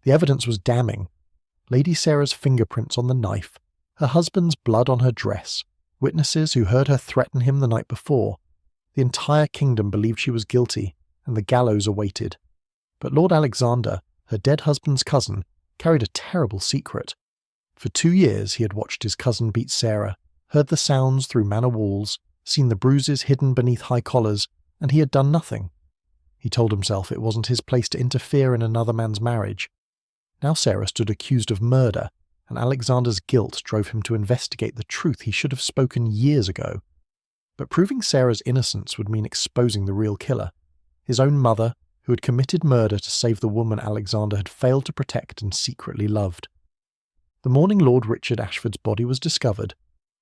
The evidence was damning. Lady Sarah's fingerprints on the knife, her husband's blood on her dress, witnesses who heard her threaten him the night before. The entire kingdom believed she was guilty, and the gallows awaited. But Lord Alexander, her dead husband's cousin, carried a terrible secret. For 2 years he had watched his cousin beat Sarah, heard the sounds through manor walls, seen the bruises hidden beneath high collars, and he had done nothing. He told himself it wasn't his place to interfere in another man's marriage. Now Sarah stood accused of murder, and Alexander's guilt drove him to investigate the truth he should have spoken years ago. But proving Sarah's innocence would mean exposing the real killer, his own mother, who had committed murder to save the woman Alexander had failed to protect and secretly loved. The morning Lord Richard Ashford's body was discovered,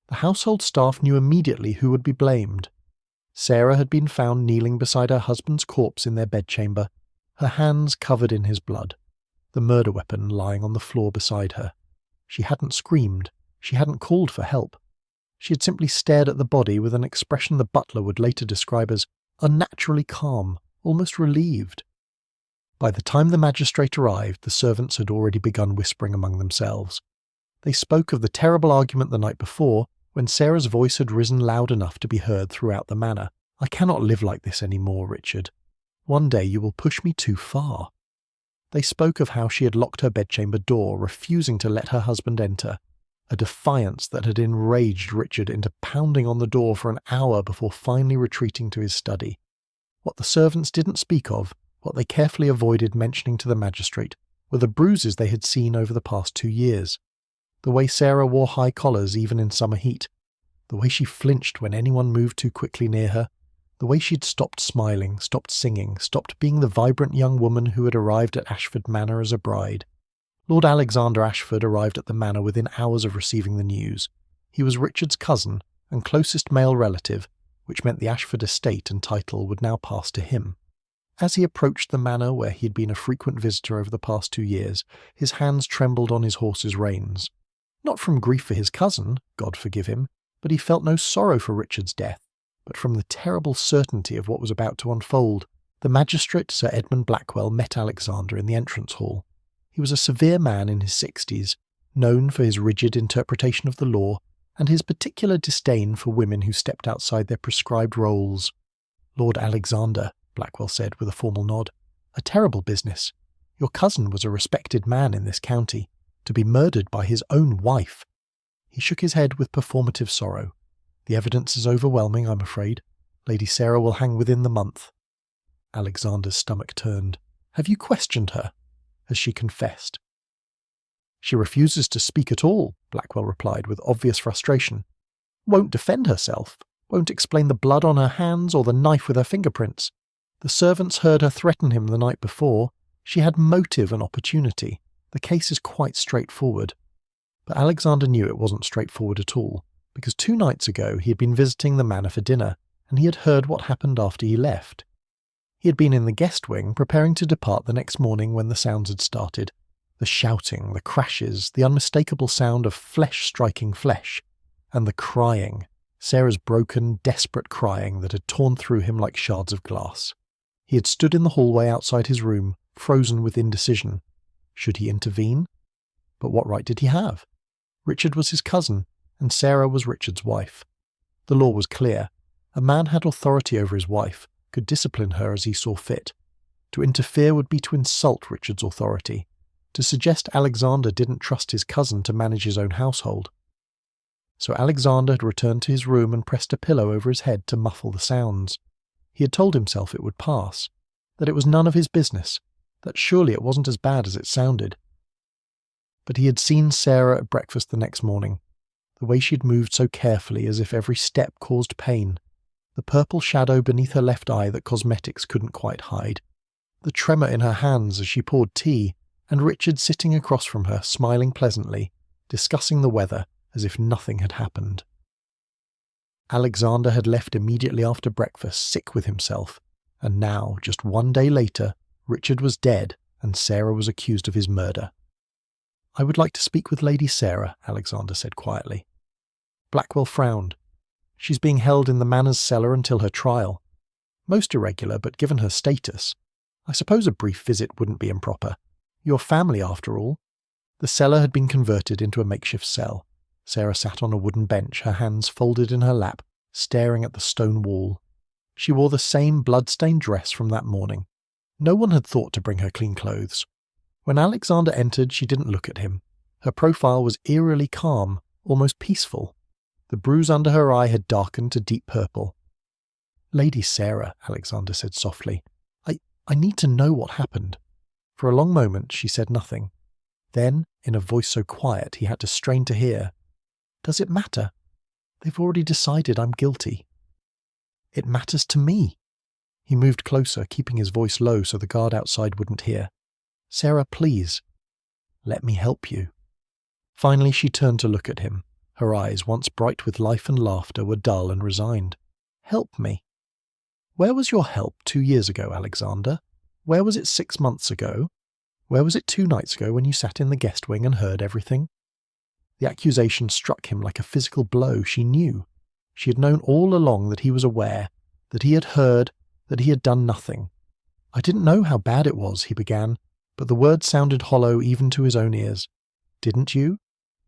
the household staff knew immediately who would be blamed. Sarah had been found kneeling beside her husband's corpse in their bedchamber, her hands covered in his blood, the murder weapon lying on the floor beside her. She hadn't screamed, she hadn't called for help. She had simply stared at the body with an expression the butler would later describe as unnaturally calm, almost relieved. By the time the magistrate arrived, the servants had already begun whispering among themselves. They spoke of the terrible argument the night before, when Sarah's voice had risen loud enough to be heard throughout the manor. "I cannot live like this any more, Richard. One day you will push me too far." They spoke of how she had locked her bedchamber door, refusing to let her husband enter, a defiance that had enraged Richard into pounding on the door for an hour before finally retreating to his study. What the servants didn't speak of, what they carefully avoided mentioning to the magistrate, were the bruises they had seen over the past 2 years. The way Sarah wore high collars even in summer heat, the way she flinched when anyone moved too quickly near her, the way she'd stopped smiling, stopped singing, stopped being the vibrant young woman who had arrived at Ashford Manor as a bride. Lord Alexander Ashford arrived at the manor within hours of receiving the news. He was Richard's cousin and closest male relative, which meant the Ashford estate and title would now pass to him. As he approached the manor where he had been a frequent visitor over the past 2 years, his hands trembled on his horse's reins. Not from grief for his cousin, God forgive him, but he felt no sorrow for Richard's death, but from the terrible certainty of what was about to unfold. The magistrate, Sir Edmund Blackwell, met Alexander in the entrance hall. He was a severe man in his 60s, known for his rigid interpretation of the law and his particular disdain for women who stepped outside their prescribed roles. "Lord Alexander," Blackwell said with a formal nod, "a terrible business. Your cousin was a respected man in this county, to be murdered by his own wife." He shook his head with performative sorrow. "The evidence is overwhelming, I'm afraid. Lady Sarah will hang within the month." Alexander's stomach turned. "Have you questioned her? Has she confessed?" "She refuses to speak at all," Blackwell replied with obvious frustration. "Won't defend herself, won't explain the blood on her hands or the knife with her fingerprints. The servants heard her threaten him the night before. She had motive and opportunity. The case is quite straightforward." But Alexander knew it wasn't straightforward at all, because 2 nights ago he had been visiting the manor for dinner, and he had heard what happened after he left. He had been in the guest wing, preparing to depart the next morning when the sounds had started. The shouting, the crashes, the unmistakable sound of flesh striking flesh, and the crying, Sarah's broken, desperate crying that had torn through him like shards of glass. He had stood in the hallway outside his room, frozen with indecision. Should he intervene? But what right did he have? Richard was his cousin, and Sarah was Richard's wife. The law was clear. A man had authority over his wife, could discipline her as he saw fit. To interfere would be to insult Richard's authority, to suggest Alexander didn't trust his cousin to manage his own household. So Alexander had returned to his room and pressed a pillow over his head to muffle the sounds. He had told himself it would pass, that it was none of his business, that surely it wasn't as bad as it sounded. But he had seen Sarah at breakfast the next morning, the way she'd moved so carefully as if every step caused pain, the purple shadow beneath her left eye that cosmetics couldn't quite hide, the tremor in her hands as she poured tea, and Richard sitting across from her, smiling pleasantly, discussing the weather as if nothing had happened. Alexander had left immediately after breakfast, sick with himself, and now, just 1 day later, Richard was dead and Sarah was accused of his murder. "I would like to speak with Lady Sarah," Alexander said quietly. Blackwell frowned. "She's being held in the manor's cellar until her trial. Most irregular, but given her status, I suppose a brief visit wouldn't be improper. Your family, after all." The cellar had been converted into a makeshift cell. Sarah sat on a wooden bench, her hands folded in her lap, staring at the stone wall. She wore the same blood-stained dress from that morning. No one had thought to bring her clean clothes. When Alexander entered, she didn't look at him. Her profile was eerily calm, almost peaceful. The bruise under her eye had darkened to deep purple. "Lady Sarah," Alexander said softly, I need to know what happened." For a long moment she said nothing. Then, in a voice so quiet he had to strain to hear, "Does it matter? They've already decided I'm guilty." "It matters to me." He moved closer, keeping his voice low so the guard outside wouldn't hear. "Sarah, please. Let me help you." Finally she turned to look at him. Her eyes, once bright with life and laughter, were dull and resigned. "Help me? Where was your help 2 years ago, Alexander? Where was it 6 months ago? Where was it 2 nights ago when you sat in the guest wing and heard everything?" The accusation struck him like a physical blow. She knew. She had known all along that he was aware, that he had heard, that he had done nothing. "I didn't know how bad it was," he began, but the words sounded hollow even to his own ears. "Didn't you?"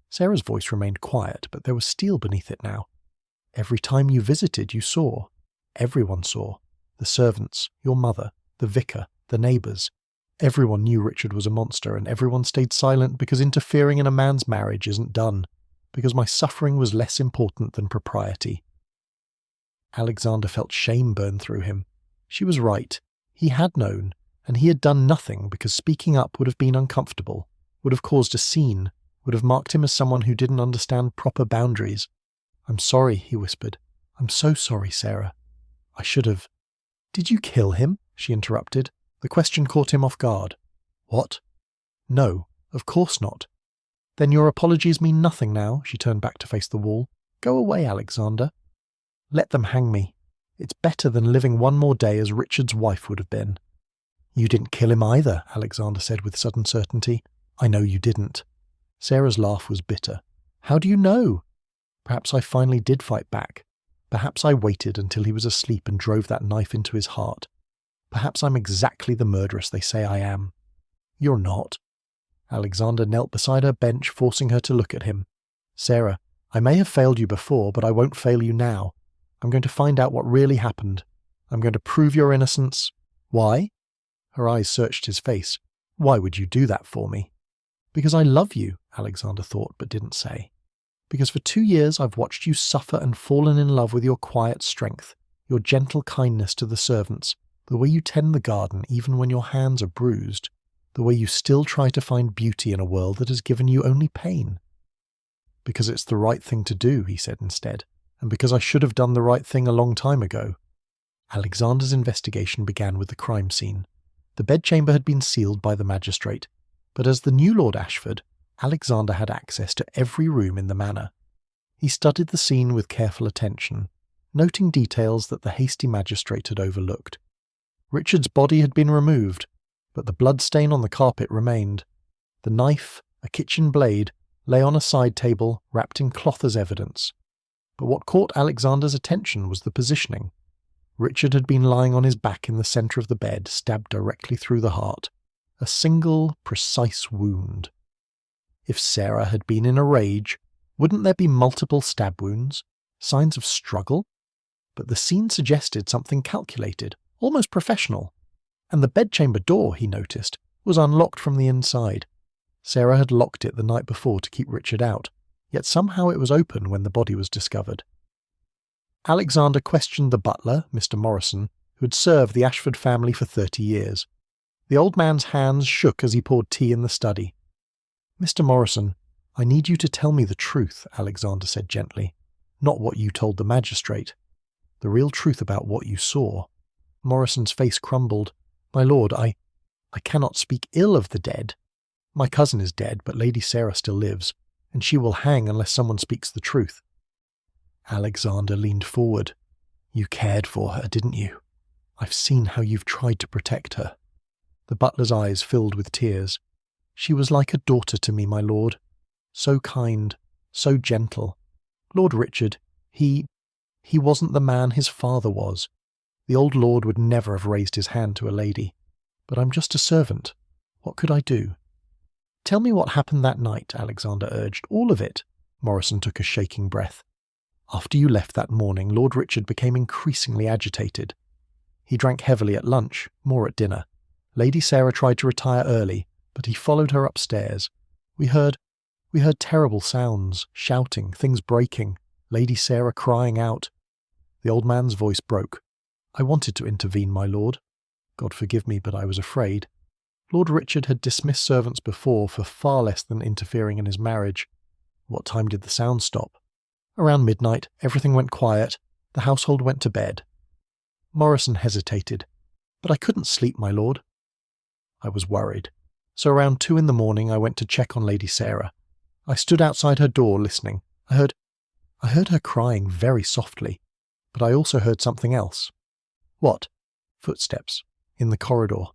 Sarah's voice remained quiet, but there was steel beneath it now. "Every time you visited, you saw. Everyone saw. The servants, your mother, the vicar, the neighbours. Everyone knew Richard was a monster, and everyone stayed silent because interfering in a man's marriage isn't done, because my suffering was less important than propriety." Alexander felt shame burn through him. She was right. He had known, and he had done nothing because speaking up would have been uncomfortable, would have caused a scene, would have marked him as someone who didn't understand proper boundaries. "I'm sorry," he whispered. "I'm so sorry, Sarah. I should have—" "Did you kill him?" she interrupted. The question caught him off guard. "What? No, of course not." "Then your apologies mean nothing now," she turned back to face the wall. "Go away, Alexander. Let them hang me. It's better than living one more day as Richard's wife would have been." "You didn't kill him either," Alexander said with sudden certainty. "I know you didn't." Sarah's laugh was bitter. "How do you know? Perhaps I finally did fight back. Perhaps I waited until he was asleep and drove that knife into his heart. Perhaps I'm exactly the murderess they say I am." "You're not." Alexander knelt beside her bench, forcing her to look at him. "Sarah, I may have failed you before, but I won't fail you now. I'm going to find out what really happened. I'm going to prove your innocence." "Why?" Her eyes searched his face. "Why would you do that for me?" "Because I love you," Alexander thought but didn't say. "Because for 2 years I've watched you suffer and fallen in love with your quiet strength, your gentle kindness to the servants, the way you tend the garden even when your hands are bruised, the way you still try to find beauty in a world that has given you only pain." "Because it's the right thing to do," he said instead, "and because I should have done the right thing a long time ago." Alexander's investigation began with the crime scene. The bedchamber had been sealed by the magistrate, but as the new Lord Ashford, Alexander had access to every room in the manor. He studied the scene with careful attention, noting details that the hasty magistrate had overlooked. Richard's body had been removed, but the blood stain on the carpet remained. The knife, a kitchen blade, lay on a side table, wrapped in cloth as evidence. But what caught Alexander's attention was the positioning. Richard had been lying on his back in the centre of the bed, stabbed directly through the heart. A single, precise wound. If Sarah had been in a rage, wouldn't there be multiple stab wounds? Signs of struggle? But the scene suggested something calculated, almost professional. And the bedchamber door, he noticed, was unlocked from the inside. Sarah had locked it the night before to keep Richard out, yet somehow it was open when the body was discovered. Alexander questioned the butler, Mr. Morrison, who had served the Ashford family for 30 years. The old man's hands shook as he poured tea in the study. "Mr. Morrison, I need you to tell me the truth," Alexander said gently. "Not what you told the magistrate. The real truth about what you saw." Morrison's face crumbled. "My lord, I cannot speak ill of the dead. My cousin is dead, but Lady Sarah still lives, and she will hang unless someone speaks the truth." Alexander leaned forward. "You cared for her, didn't you? I've seen how you've tried to protect her." The butler's eyes filled with tears. "She was like a daughter to me, my lord. So kind, so gentle. Lord Richard, he wasn't the man his father was. The old lord would never have raised his hand to a lady. But I'm just a servant. What could I do? Tell me what happened that night, Alexander urged. All of it. Morrison took a shaking breath. After you left that morning, Lord Richard became increasingly agitated. He drank heavily at lunch, more at dinner. Lady Sarah tried to retire early, but he followed her upstairs. We heard terrible sounds, shouting, things breaking, Lady Sarah crying out. The old man's voice broke. I wanted to intervene, my lord. God forgive me, but I was afraid. Lord Richard had dismissed servants before for far less than interfering in his marriage. What time did the sound stop? Around midnight, everything went quiet. The household went to bed. Morrison hesitated. But I couldn't sleep, my lord. I was worried. So around 2 a.m, I went to check on Lady Sarah. I stood outside her door listening. I heard her crying very softly, but I also heard something else. What? Footsteps. In the corridor.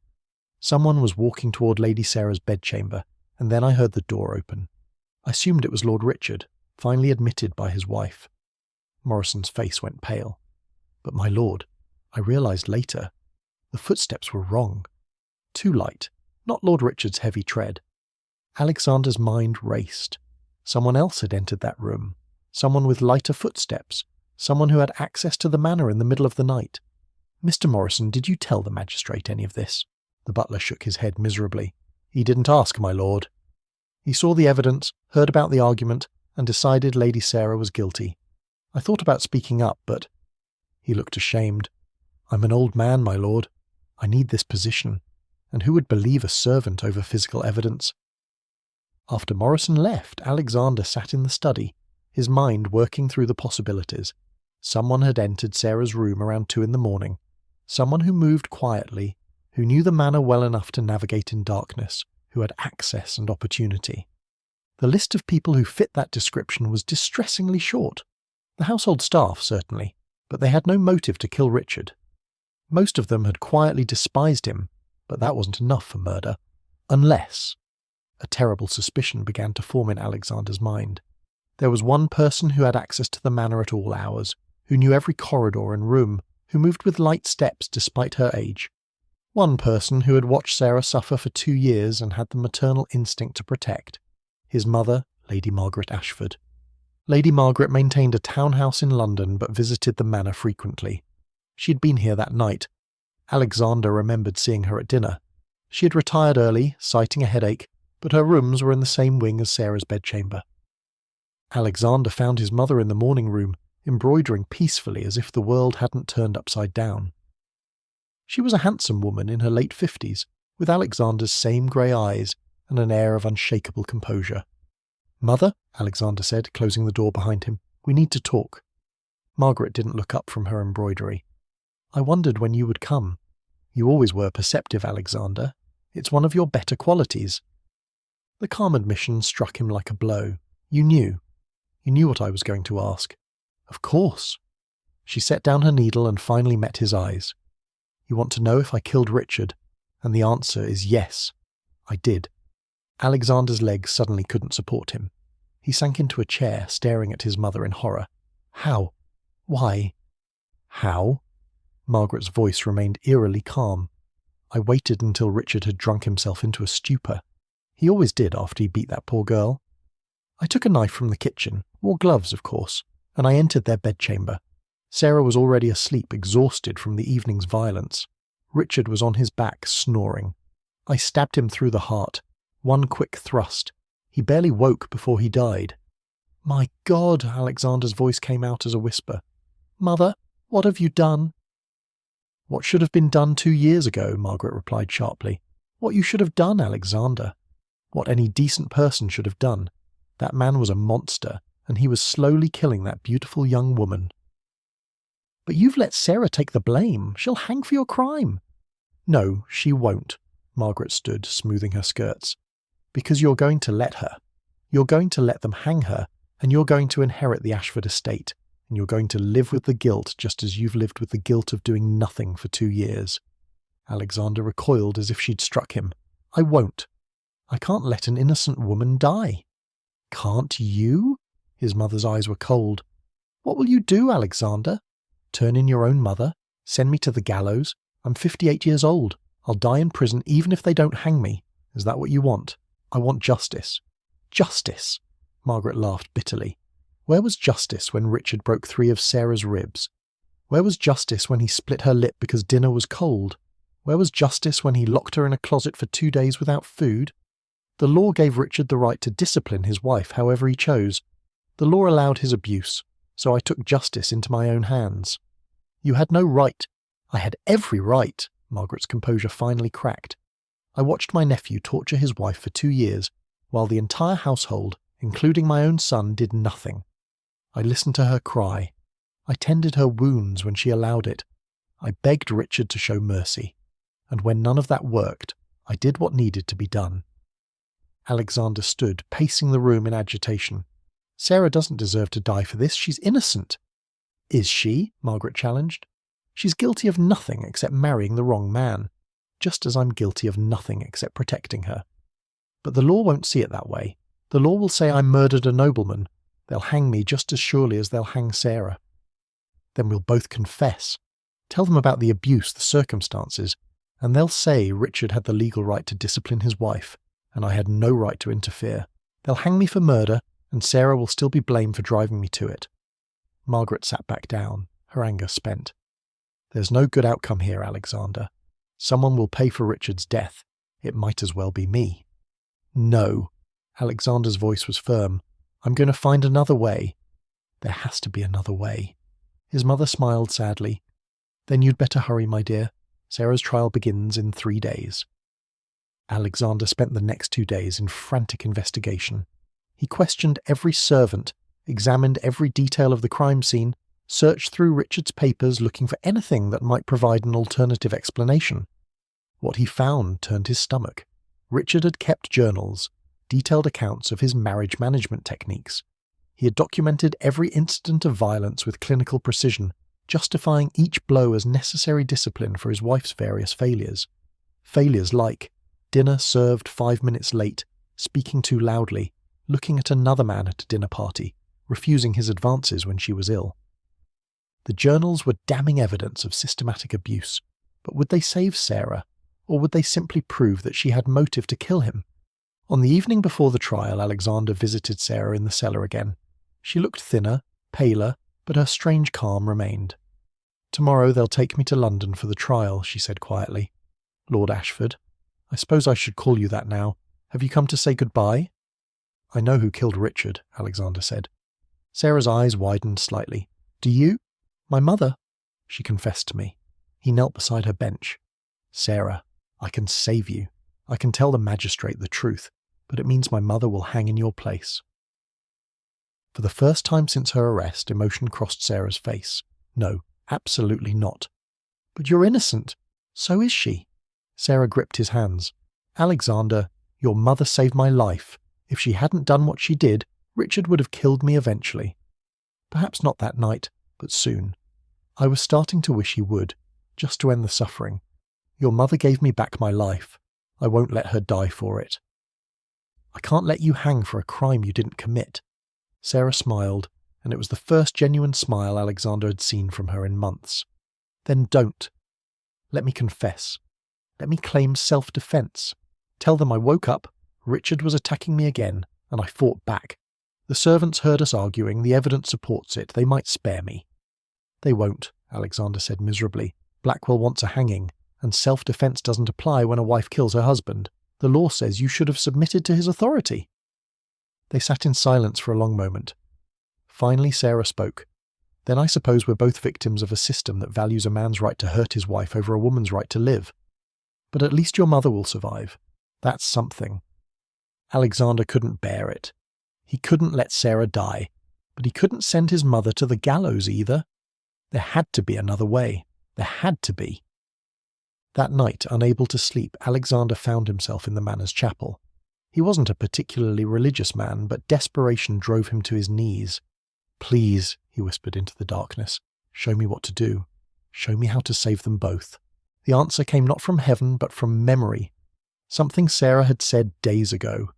Someone was walking toward Lady Sarah's bedchamber, and then I heard the door open. I assumed it was Lord Richard, finally admitted by his wife. Morrison's face went pale. But my lord, I realized later, the footsteps were wrong. Too light, not Lord Richard's heavy tread. Alexander's mind raced. Someone else had entered that room. Someone with lighter footsteps. Someone who had access to the manor in the middle of the night. Mr. Morrison, did you tell the magistrate any of this? The butler shook his head miserably. He didn't ask, my lord. He saw the evidence, heard about the argument, and decided Lady Sarah was guilty. I thought about speaking up, but... He looked ashamed. I'm an old man, my lord. I need this position. And who would believe a servant over physical evidence? After Morrison left, Alexander sat in the study, his mind working through the possibilities. Someone had entered Sarah's room around 2 a.m. Someone who moved quietly, who knew the manor well enough to navigate in darkness, who had access and opportunity. The list of people who fit that description was distressingly short. The household staff, certainly, but they had no motive to kill Richard. Most of them had quietly despised him, but that wasn't enough for murder. Unless... A terrible suspicion began to form in Alexander's mind. There was one person who had access to the manor at all hours, who knew every corridor and room, who moved with light steps despite her age. One person who had watched Sarah suffer for 2 years and had the maternal instinct to protect. His mother, Lady Margaret Ashford. Lady Margaret maintained a townhouse in London but visited the manor frequently. She had been here that night. Alexander remembered seeing her at dinner. She had retired early, citing a headache, but her rooms were in the same wing as Sarah's bedchamber. Alexander found his mother in the morning room, embroidering peacefully as if the world hadn't turned upside down. She was a handsome woman in her late 50s, with Alexander's same grey eyes and an air of unshakable composure. "Mother," Alexander said, closing the door behind him, "we need to talk." Margaret didn't look up from her embroidery. "I wondered when you would come. You always were perceptive, Alexander. It's one of your better qualities." The calm admission struck him like a blow. "You knew. You knew what I was going to ask." "Of course." She set down her needle and finally met his eyes. "You want to know if I killed Richard? And the answer is yes. I did." Alexander's legs suddenly couldn't support him. He sank into a chair, staring at his mother in horror. "How? Why?" "How?" Margaret's voice remained eerily calm. "I waited until Richard had drunk himself into a stupor. He always did after he beat that poor girl. I took a knife from the kitchen, wore gloves of course, and I entered their bedchamber. Sarah was already asleep, exhausted from the evening's violence. Richard was on his back, snoring. I stabbed him through the heart. One quick thrust. He barely woke before he died. "My God," Alexander's voice came out as a whisper. "Mother, what have you done?" "What should have been done 2 years ago," Margaret replied sharply. "What you should have done, Alexander. What any decent person should have done. That man was a monster, and he was slowly killing that beautiful young woman." "But you've let Sarah take the blame. She'll hang for your crime." "No, she won't." Margaret stood, smoothing her skirts. "Because you're going to let her. You're going to let them hang her, and you're going to inherit the Ashford estate, and you're going to live with the guilt just as you've lived with the guilt of doing nothing for 2 years. Alexander recoiled as if she'd struck him. "I won't. I can't let an innocent woman die." "Can't you?" His mother's eyes were cold. "What will you do, Alexander? Turn in your own mother? Send me to the gallows? I'm 58 years old. I'll die in prison even if they don't hang me. Is that what you want? I want justice. Justice! Margaret laughed bitterly. Where was justice when Richard broke 3 of Sarah's ribs? Where was justice when he split her lip because dinner was cold? Where was justice when he locked her in a closet for 2 days without food? The law gave Richard the right to discipline his wife however he chose. The law allowed his abuse, so I took justice into my own hands. You had no right. I had every right, Margaret's composure finally cracked. I watched my nephew torture his wife for 2 years, while the entire household, including my own son, did nothing. I listened to her cry. I tended her wounds when she allowed it. I begged Richard to show mercy. And when none of that worked, I did what needed to be done. Alexander stood, pacing the room in agitation. Sarah doesn't deserve to die for this. She's innocent. Is she? Margaret challenged. She's guilty of nothing except marrying the wrong man, just as I'm guilty of nothing except protecting her. But the law won't see it that way. The law will say I murdered a nobleman. They'll hang me just as surely as they'll hang Sarah. Then we'll both confess. Tell them about the abuse, the circumstances, and they'll say Richard had the legal right to discipline his wife, and I had no right to interfere. They'll hang me for murder, and Sarah will still be blamed for driving me to it. Margaret sat back down, her anger spent. There's no good outcome here, Alexander. Someone will pay for Richard's death. It might as well be me. No. Alexander's voice was firm. I'm going to find another way. There has to be another way. His mother smiled sadly. Then you'd better hurry, my dear. Sarah's trial begins in 3 days. Alexander spent the next 2 days in frantic investigation. He questioned every servant, examined every detail of the crime scene, searched through Richard's papers looking for anything that might provide an alternative explanation. What he found turned his stomach. Richard had kept journals, detailed accounts of his marriage management techniques. He had documented every incident of violence with clinical precision, justifying each blow as necessary discipline for his wife's various failures. Failures like dinner served 5 minutes late, speaking too loudly, looking at another man at a dinner party, refusing his advances when she was ill. The journals were damning evidence of systematic abuse, but would they save Sarah, or would they simply prove that she had motive to kill him? On the evening before the trial, Alexander visited Sarah in the cellar again. She looked thinner, paler, but her strange calm remained. Tomorrow they'll take me to London for the trial, she said quietly. Lord Ashford, I suppose I should call you that now. Have you come to say goodbye? I know who killed Richard, Alexander said. Sarah's eyes widened slightly. Do you? My mother, she confessed to me. He knelt beside her bench. Sarah, I can save you. I can tell the magistrate the truth, but it means my mother will hang in your place. For the first time since her arrest, emotion crossed Sarah's face. No, absolutely not. But you're innocent. So is she. Sarah gripped his hands. Alexander, your mother saved my life. If she hadn't done what she did, Richard would have killed me eventually. Perhaps not that night, but soon. I was starting to wish he would, just to end the suffering. Your mother gave me back my life. I won't let her die for it. I can't let you hang for a crime you didn't commit. Sarah smiled, and it was the first genuine smile Alexander had seen from her in months. Then don't. Let me confess. Let me claim self-defense. Tell them I woke up, Richard was attacking me again, and I fought back. The servants heard us arguing, the evidence supports it, they might spare me. They won't, Alexander said miserably. Blackwell wants a hanging, and self-defense doesn't apply when a wife kills her husband. The law says you should have submitted to his authority. They sat in silence for a long moment. Finally Sarah spoke. Then I suppose we're both victims of a system that values a man's right to hurt his wife over a woman's right to live. But at least your mother will survive. That's something. Alexander couldn't bear it. He couldn't let Sarah die, but he couldn't send his mother to the gallows either. There had to be another way. There had to be. That night, unable to sleep, Alexander found himself in the manor's chapel. He wasn't a particularly religious man, but desperation drove him to his knees. Please, he whispered into the darkness, show me what to do. Show me how to save them both. The answer came not from heaven, but from memory. Something Sarah had said days ago.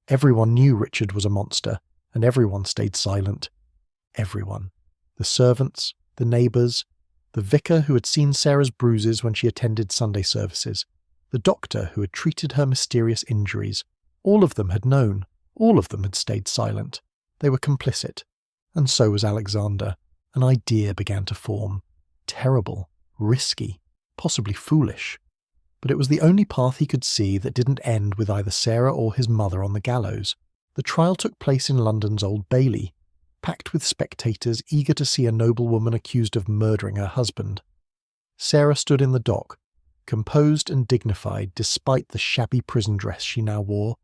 Everyone knew Richard was a monster, and everyone stayed silent. Everyone. The servants, the neighbours, the vicar who had seen Sarah's bruises when she attended Sunday services, the doctor who had treated her mysterious injuries, All of them had known. All of them had stayed silent. They were complicit. And so was Alexander. An idea began to form. Terrible, risky, possibly foolish. But it was the only path he could see that didn't end with either Sarah or his mother on the gallows. The trial took place in London's Old Bailey, packed with spectators eager to see a noblewoman accused of murdering her husband. Sarah stood in the dock, composed and dignified despite the shabby prison dress she now wore.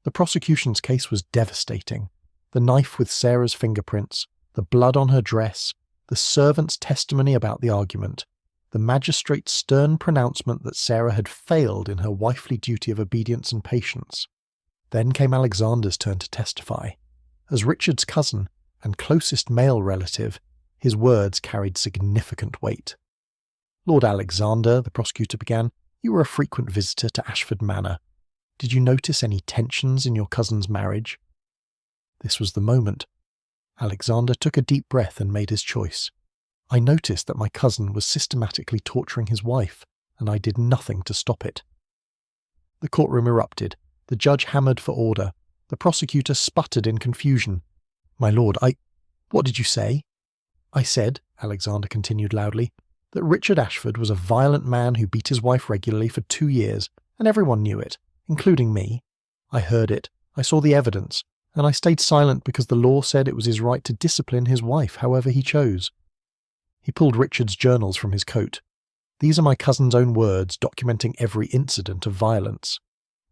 The prosecution's case was devastating. The knife with Sarah's fingerprints, the blood on her dress, the servant's testimony about the argument, the magistrate's stern pronouncement that Sarah had failed in her wifely duty of obedience and patience. Then came Alexander's turn to testify. As Richard's cousin and closest male relative, his words carried significant weight. "Lord Alexander," the prosecutor began, "you were a frequent visitor to Ashford Manor. Did you notice any tensions in your cousin's marriage?" This was the moment. Alexander took a deep breath and made his choice. "I noticed that my cousin was systematically torturing his wife, and I did nothing to stop it." The courtroom erupted. The judge hammered for order. The prosecutor sputtered in confusion. "My lord, what did you say?" "I said," Alexander continued loudly, "that Richard Ashford was a violent man who beat his wife regularly for 2 years, and everyone knew it, including me. I heard it, I saw the evidence, and I stayed silent because the law said it was his right to discipline his wife however he chose." He pulled Richard's journals from his coat. "These are my cousin's own words documenting every incident of violence.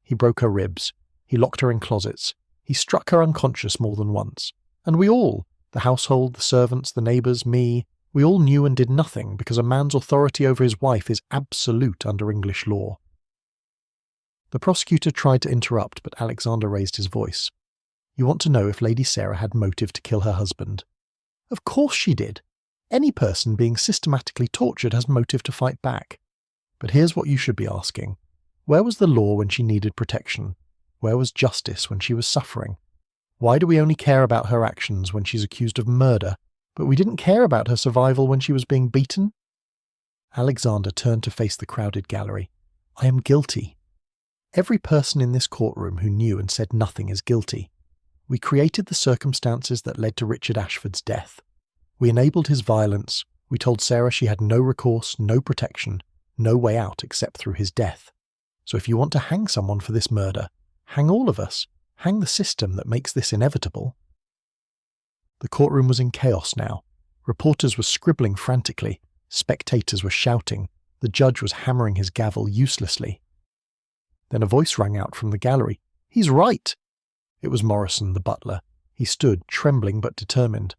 He broke her ribs. He locked her in closets. He struck her unconscious more than once. And we all, the household, the servants, the neighbours, me, we all knew and did nothing because a man's authority over his wife is absolute under English law." The prosecutor tried to interrupt, but Alexander raised his voice. "You want to know if Lady Sarah had motive to kill her husband?" "Of course she did. Any person being systematically tortured has motive to fight back. But here's what you should be asking. Where was the law when she needed protection? Where was justice when she was suffering? Why do we only care about her actions when she's accused of murder, but we didn't care about her survival when she was being beaten?" Alexander turned to face the crowded gallery. "I am guilty. Every person in this courtroom who knew and said nothing is guilty. We created the circumstances that led to Richard Ashford's death. We enabled his violence. We told Sarah she had no recourse, no protection, no way out except through his death. So if you want to hang someone for this murder, hang all of us. Hang the system that makes this inevitable." The courtroom was in chaos now. Reporters were scribbling frantically. Spectators were shouting. The judge was hammering his gavel uselessly. Then a voice rang out from the gallery. "He's right!" It was Morrison, the butler. He stood, trembling but determined.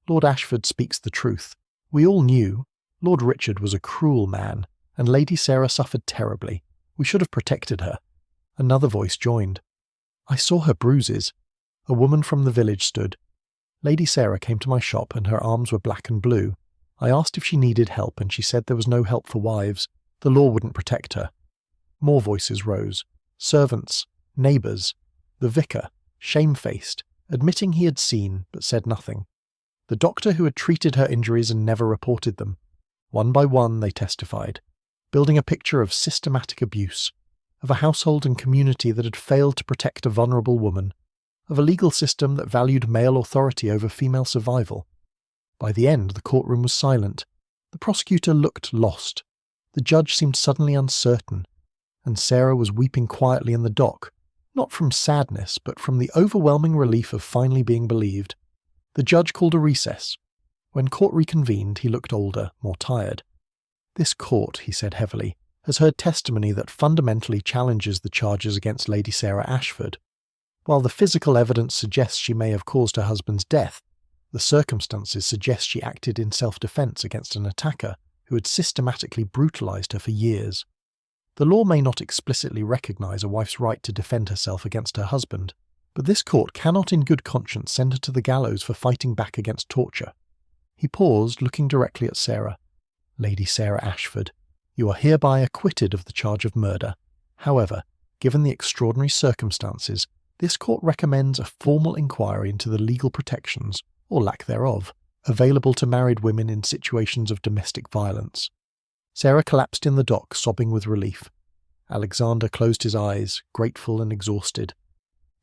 "Lord Ashford speaks the truth. We all knew. Lord Richard was a cruel man, and Lady Sarah suffered terribly. We should have protected her." Another voice joined. "I saw her bruises." A woman from the village stood. "Lady Sarah came to my shop and her arms were black and blue. I asked if she needed help and she said there was no help for wives. The law wouldn't protect her." More voices rose. Servants, neighbours, the vicar, shamefaced, admitting he had seen but said nothing. The doctor who had treated her injuries and never reported them. One by one they testified, building a picture of systematic abuse, of a household and community that had failed to protect a vulnerable woman, of a legal system that valued male authority over female survival. By the end, the courtroom was silent. The prosecutor looked lost. The judge seemed suddenly uncertain, and Sarah was weeping quietly in the dock, not from sadness, but from the overwhelming relief of finally being believed. The judge called a recess. When court reconvened, he looked older, more tired. "This court," he said heavily, "has heard testimony that fundamentally challenges the charges against Lady Sarah Ashford. While the physical evidence suggests she may have caused her husband's death, the circumstances suggest she acted in self-defense against an attacker who had systematically brutalized her for years. The law may not explicitly recognize a wife's right to defend herself against her husband, but this court cannot in good conscience send her to the gallows for fighting back against torture." He paused, looking directly at Sarah. "Lady Sarah Ashford, you are hereby acquitted of the charge of murder. However, given the extraordinary circumstances, this court recommends a formal inquiry into the legal protections, or lack thereof, available to married women in situations of domestic violence." Sarah collapsed in the dock, sobbing with relief. Alexander closed his eyes, grateful and exhausted.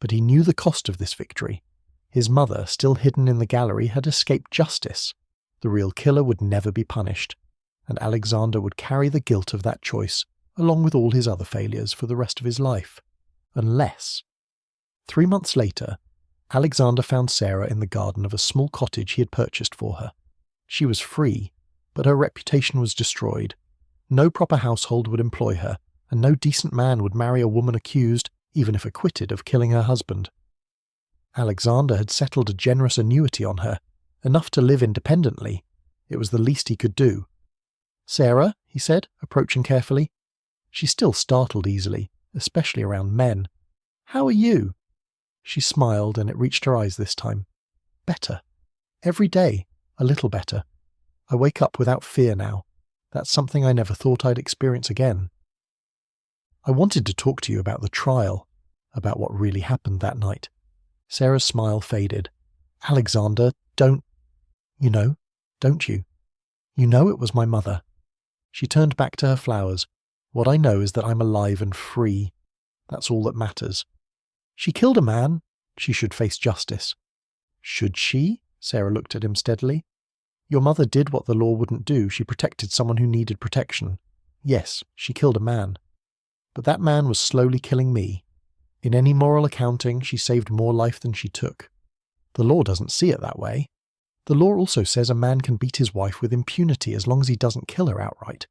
But he knew the cost of this victory. His mother, still hidden in the gallery, had escaped justice. The real killer would never be punished, and Alexander would carry the guilt of that choice, along with all his other failures, for the rest of his life. Unless... 3 months later, Alexander found Sarah in the garden of a small cottage he had purchased for her. She was free, but her reputation was destroyed. No proper household would employ her, and no decent man would marry a woman accused, even if acquitted, of killing her husband. Alexander had settled a generous annuity on her, enough to live independently. It was the least he could do. "Sarah," he said, approaching carefully. She still startled easily, especially around men. "How are you?" She smiled, and it reached her eyes this time. "Better. Every day, a little better. I wake up without fear now. That's something I never thought I'd experience again." "I wanted to talk to you about the trial, about what really happened that night." Sarah's smile faded. "Alexander, don't... You know, don't you? You know it was my mother." She turned back to her flowers. "What I know is that I'm alive and free. That's all that matters. She killed a man. She should face justice." "Should she?" Sarah looked at him steadily. "Your mother did what the law wouldn't do. She protected someone who needed protection. Yes, she killed a man. But that man was slowly killing me. In any moral accounting, she saved more life than she took. The law doesn't see it that way. The law also says a man can beat his wife with impunity as long as he doesn't kill her outright.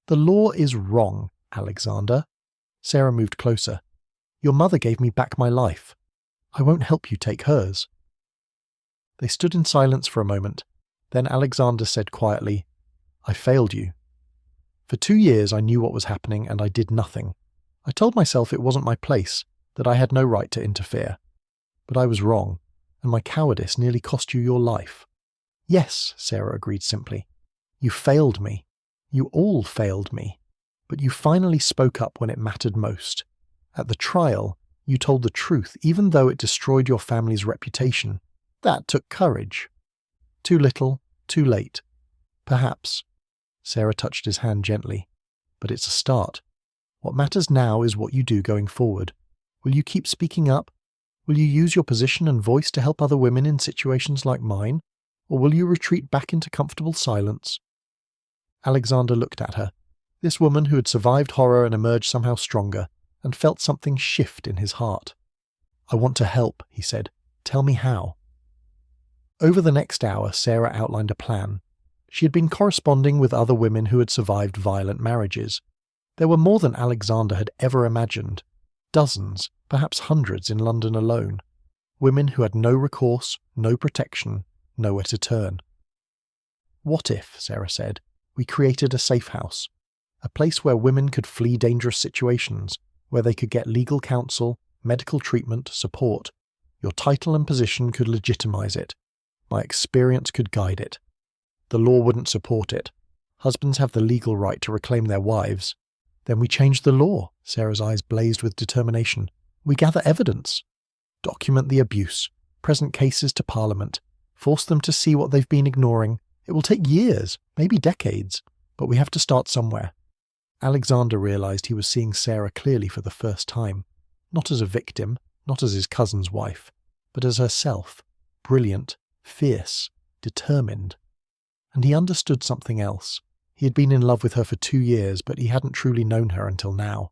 The law is wrong, Alexander." Sarah moved closer. "Your mother gave me back my life. I won't help you take hers." They stood in silence for a moment. Then Alexander said quietly, "I failed you. For 2 years I knew what was happening and I did nothing. I told myself it wasn't my place, that I had no right to interfere. But I was wrong, and my cowardice nearly cost you your life." "Yes," Sarah agreed simply. "You failed me. You all failed me. But you finally spoke up when it mattered most. At the trial, you told the truth even though it destroyed your family's reputation. That took courage. Too little, too late. Perhaps." Sarah touched his hand gently. "But it's a start. What matters now is what you do going forward. Will you keep speaking up? Will you use your position and voice to help other women in situations like mine? Or will you retreat back into comfortable silence?" Alexander looked at her, this woman who had survived horror and emerged somehow stronger, and felt something shift in his heart. "I want to help," he said. "Tell me how." Over the next hour, Sarah outlined a plan. She had been corresponding with other women who had survived violent marriages. There were more than Alexander had ever imagined. Dozens, perhaps hundreds in London alone. Women who had no recourse, no protection, nowhere to turn. "What if," Sarah said, "we created a safe house? A place where women could flee dangerous situations, where they could get legal counsel, medical treatment, support. Your title and position could legitimize it. My experience could guide it. The law wouldn't support it. Husbands have the legal right to reclaim their wives. Then we change the law." Sarah's eyes blazed with determination. "We gather evidence. Document the abuse. Present cases to Parliament. Force them to see what they've been ignoring. It will take years, maybe decades, but we have to start somewhere." Alexander realized he was seeing Sarah clearly for the first time. Not as a victim, not as his cousin's wife, but as herself. Brilliant, fierce, determined. And he understood something else. He had been in love with her for 2 years, but he hadn't truly known her until now.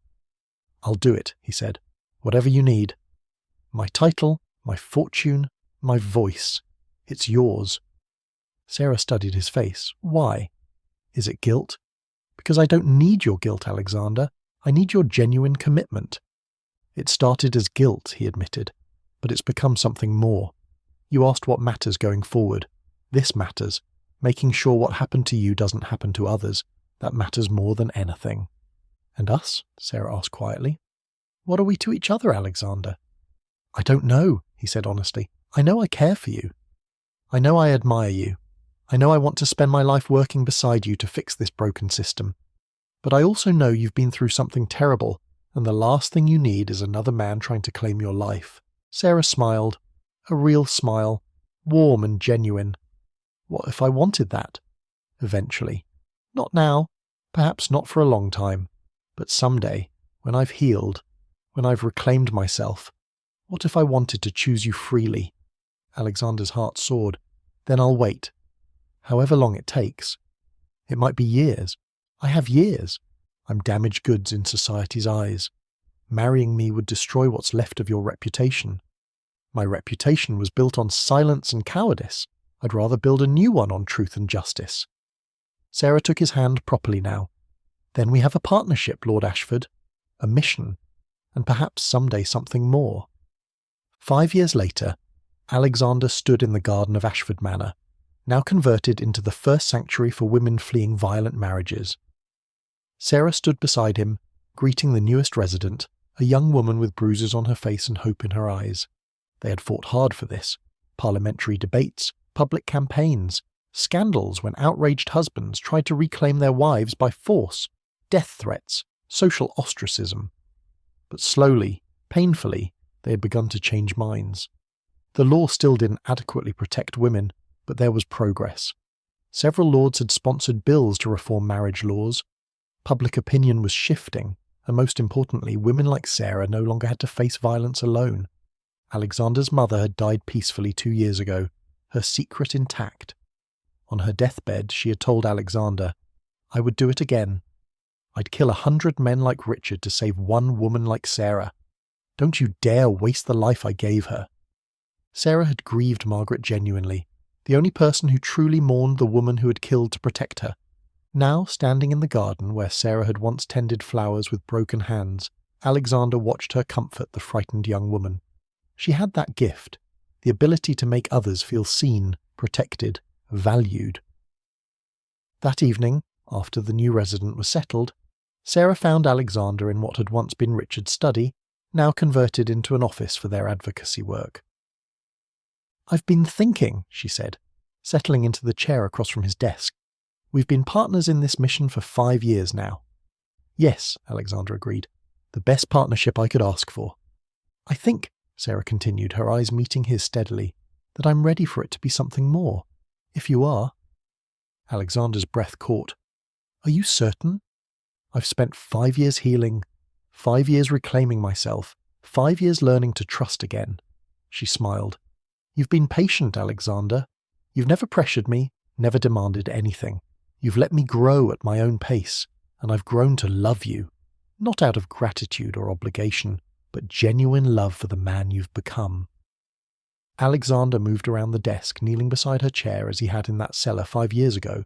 "I'll do it," he said. "Whatever you need. My title, my fortune, my voice. It's yours." Sarah studied his face. "Why? Is it guilt?" "Because I don't need your guilt, Alexander. I need your genuine commitment." "It started as guilt," he admitted, "but it's become something more. You asked what matters going forward. This matters. Making sure what happened to you doesn't happen to others. That matters more than anything." "And us?" Sarah asked quietly. "What are we to each other, Alexander?" "I don't know," he said honestly. "I know I care for you. I know I admire you. I know I want to spend my life working beside you to fix this broken system. But I also know you've been through something terrible, and the last thing you need is another man trying to claim your life." Sarah smiled. A real smile. Warm and genuine. What if I wanted that? Eventually. Not now. Perhaps not for a long time. But someday, when I've healed, when I've reclaimed myself, What if I wanted to choose you freely? Alexander's heart soared. Then I'll wait. However long it takes. It might be years. I have years. I'm damaged goods in society's eyes. Marrying me would destroy what's left of your reputation. My reputation was built on silence and cowardice. I'd rather build a new one on truth and justice. Sarah took his hand properly now. Then we have a partnership, Lord Ashford. A mission. And perhaps someday something more. 5 years later, Alexander stood in the garden of Ashford Manor, now converted into the first sanctuary for women fleeing violent marriages. Sarah stood beside him, greeting the newest resident, a young woman with bruises on her face and hope in her eyes. They had fought hard for this. Parliamentary debates, public campaigns, scandals when outraged husbands tried to reclaim their wives by force, death threats, social ostracism. But slowly, painfully, they had begun to change minds. The law still didn't adequately protect women, but there was progress. Several lords had sponsored bills to reform marriage laws. Public opinion was shifting, and most importantly, women like Sarah no longer had to face violence alone. Alexander's mother had died peacefully 2 years ago, her secret intact. On her deathbed, she had told Alexander, "I would do it again. I'd kill 100 men like Richard to save one woman like Sarah. Don't you dare waste the life I gave her." Sarah had grieved Margaret genuinely, the only person who truly mourned the woman who had killed to protect her. Now, standing in the garden where Sarah had once tended flowers with broken hands, Alexander watched her comfort the frightened young woman. She had that gift, the ability to make others feel seen, protected, valued. That evening, after the new resident was settled, Sarah found Alexander in what had once been Richard's study, now converted into an office for their advocacy work. "I've been thinking," she said, settling into the chair across from his desk. "We've been partners in this mission for 5 years now." "Yes," Alexander agreed. "The best partnership I could ask for." "I think," Sarah continued, her eyes meeting his steadily, "that I'm ready for it to be something more. If you are." Alexander's breath caught. "Are you certain? I've spent 5 years healing, 5 years reclaiming myself, 5 years learning to trust again." She smiled. "You've been patient, Alexander. You've never pressured me, never demanded anything. You've let me grow at my own pace, and I've grown to love you, not out of gratitude or obligation, but genuine love for the man you've become." Alexander moved around the desk, kneeling beside her chair as he had in that cellar 5 years ago.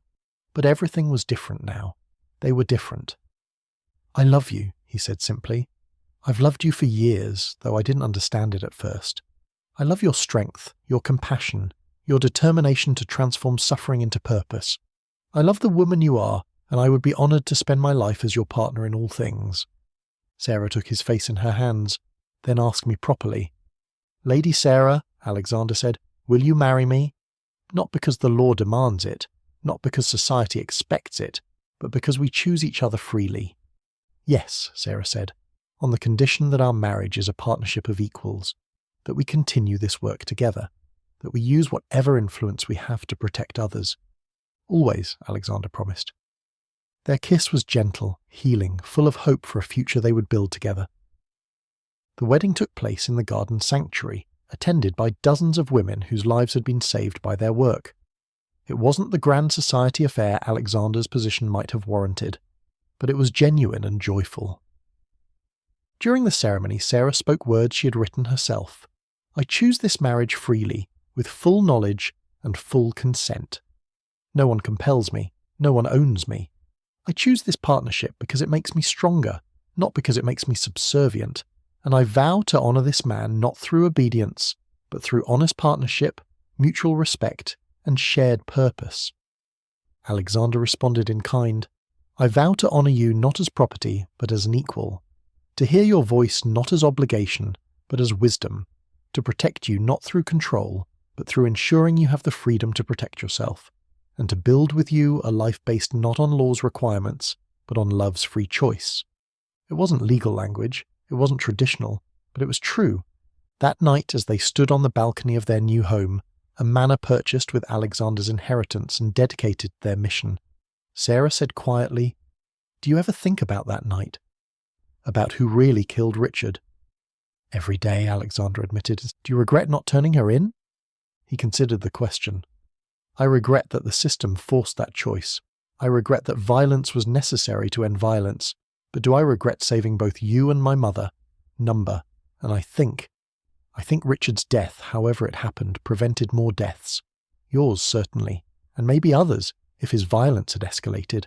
But everything was different now. They were different. "I love you," he said simply. "I've loved you for years, though I didn't understand it at first. I love your strength, your compassion, your determination to transform suffering into purpose. I love the woman you are, and I would be honoured to spend my life as your partner in all things." Sarah took his face in her hands, then asked me properly. "Lady Sarah," Alexander said, "will you marry me? Not because the law demands it, not because society expects it, but because we choose each other freely." "Yes," Sarah said, "on the condition that our marriage is a partnership of equals, that we continue this work together, that we use whatever influence we have to protect others." "Always," Alexander promised. Their kiss was gentle, healing, full of hope for a future they would build together. The wedding took place in the garden sanctuary, attended by dozens of women whose lives had been saved by their work. It wasn't the grand society affair Alexander's position might have warranted, but it was genuine and joyful. During the ceremony, Sarah spoke words she had written herself. "I choose this marriage freely, with full knowledge and full consent. No one compels me, no one owns me. I choose this partnership because it makes me stronger, not because it makes me subservient, and I vow to honour this man not through obedience, but through honest partnership, mutual respect, and shared purpose." Alexander responded in kind. "I vow to honour you not as property, but as an equal. To hear your voice not as obligation, but as wisdom. To protect you not through control, but through ensuring you have the freedom to protect yourself. And to build with you a life based not on law's requirements, but on love's free choice." It wasn't legal language, it wasn't traditional, but it was true. That night, as they stood on the balcony of their new home, a manor purchased with Alexander's inheritance and dedicated to their mission, Sarah said quietly, "Do you ever think about that night? About who really killed Richard?" Every day, Alexander admitted. Do you regret not turning her in? He considered the question. I regret that the system forced that choice. I regret that violence was necessary to end violence. But do I regret saving both you and my mother? Number. And I think Richard's death, however it happened, prevented more deaths. Yours, certainly, and maybe others, if his violence had escalated.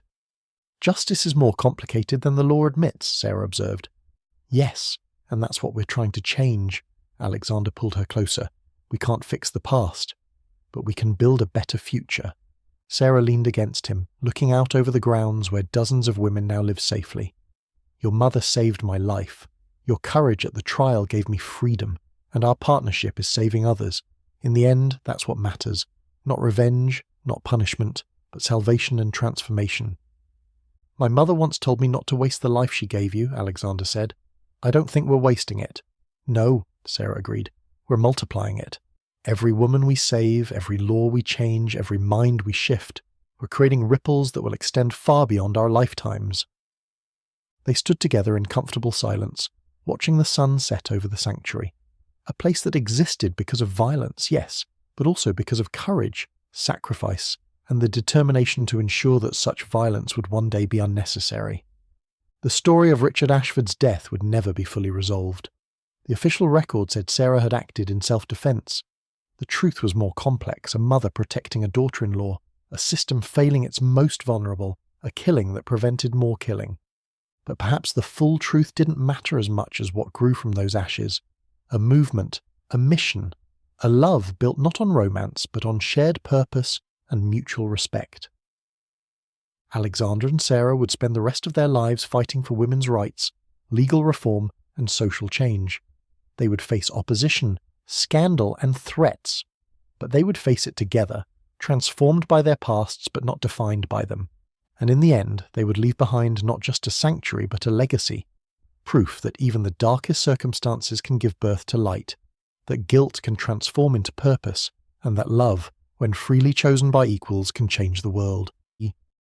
Justice is more complicated than the law admits, Sarah observed. Yes, and that's what we're trying to change. Alexander pulled her closer. We can't fix the past, but we can build a better future. Sarah leaned against him, looking out over the grounds where dozens of women now live safely. Your mother saved my life. Your courage at the trial gave me freedom, and our partnership is saving others. In the end, that's what matters. Not revenge, not punishment, but salvation and transformation. My mother once told me not to waste the life she gave you, Alexander said. I don't think we're wasting it. No, Sarah agreed. We're multiplying it. Every woman we save, every law we change, every mind we shift, we're creating ripples that will extend far beyond our lifetimes. They stood together in comfortable silence, watching the sun set over the sanctuary. A place that existed because of violence, yes, but also because of courage, sacrifice, and the determination to ensure that such violence would one day be unnecessary. The story of Richard Ashford's death would never be fully resolved. The official record said Sarah had acted in self-defense. The truth was more complex, a mother protecting a daughter-in-law, a system failing its most vulnerable, a killing that prevented more killing. But perhaps the full truth didn't matter as much as what grew from those ashes. A movement, a mission, a love built not on romance but on shared purpose and mutual respect. Alexander and Sarah would spend the rest of their lives fighting for women's rights, legal reform, and social change. They would face opposition, scandal, and threats, but they would face it together, transformed by their pasts but not defined by them. And in the end, they would leave behind not just a sanctuary but a legacy, proof that even the darkest circumstances can give birth to light, that guilt can transform into purpose, and that love, when freely chosen by equals, can change the world.